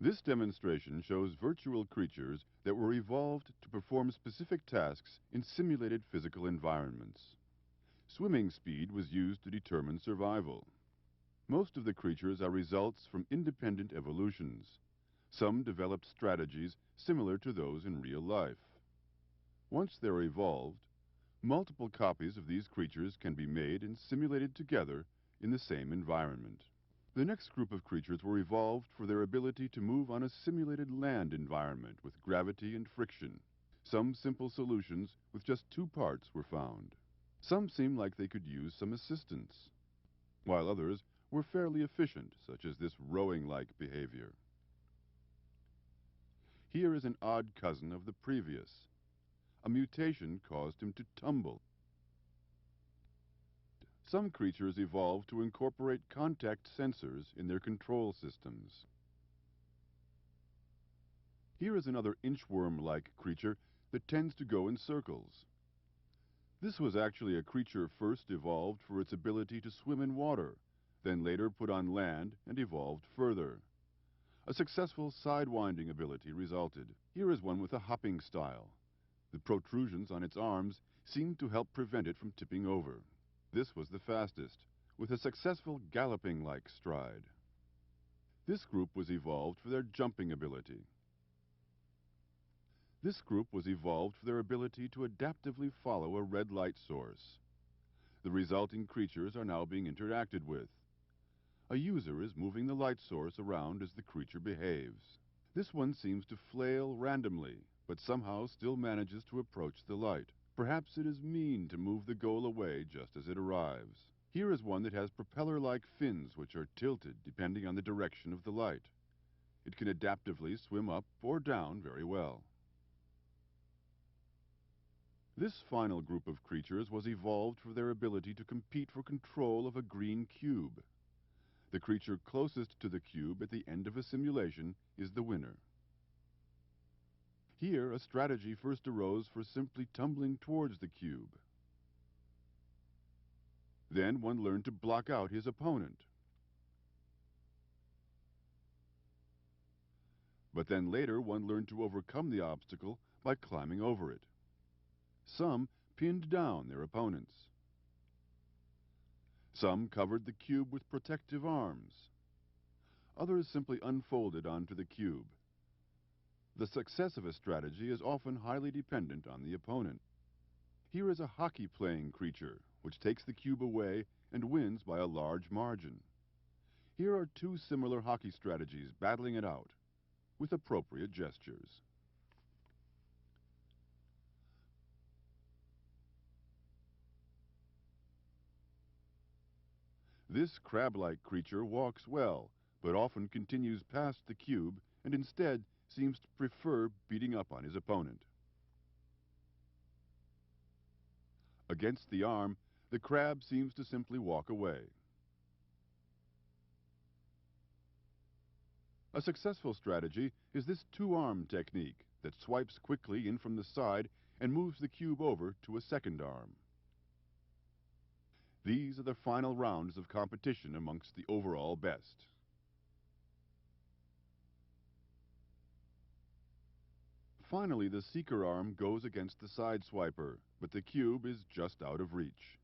This demonstration shows virtual creatures that were evolved to perform specific tasks in simulated physical environments. Swimming speed was used to determine survival. Most of the creatures are results from independent evolutions. Some developed strategies similar to those in real life. Once they're evolved, multiple copies of these creatures can be made and simulated together in the same environment. The next group of creatures were evolved for their ability to move on a simulated land environment with gravity and friction. Some simple solutions with just two parts were found. Some seemed like they could use some assistance, while others were fairly efficient, such as this rowing-like behavior. Here is an odd cousin of the previous. A mutation caused him to tumble. Some creatures evolved to incorporate contact sensors in their control systems. Here is another inchworm-like creature that tends to go in circles. This was actually a creature first evolved for its ability to swim in water, then later put on land and evolved further. A successful sidewinding ability resulted. Here is one with a hopping style. The protrusions on its arms seemed to help prevent it from tipping over. This was the fastest, with a successful galloping-like stride. This group was evolved for their jumping ability. This group was evolved for their ability to adaptively follow a red light source. The resulting creatures are now being interacted with. A user is moving the light source around as the creature behaves. This one seems to flail randomly, but somehow still manages to approach the light. Perhaps it is mean to move the goal away just as it arrives. Here is one that has propeller-like fins which are tilted depending on the direction of the light. It can adaptively swim up or down very well. This final group of creatures was evolved for their ability to compete for control of a green cube. The creature closest to the cube at the end of a simulation is the winner. Here, a strategy first arose for simply tumbling towards the cube. Then one learned to block out his opponent. But then later one learned to overcome the obstacle by climbing over it. Some pinned down their opponents. Some covered the cube with protective arms. Others simply unfolded onto the cube. The success of a strategy is often highly dependent on the opponent. Here is a hockey-playing creature, which takes the cube away and wins by a large margin. Here are two similar hockey strategies battling it out, with appropriate gestures. This crab-like creature walks well, but often continues past the cube and instead seems to prefer beating up on his opponent. Against the arm, the crab seems to simply walk away. A successful strategy is this two-arm technique that swipes quickly in from the side and moves the cube over to a second arm. These are the final rounds of competition amongst the overall best. Finally, the seeker arm goes against the side swiper, but the cube is just out of reach.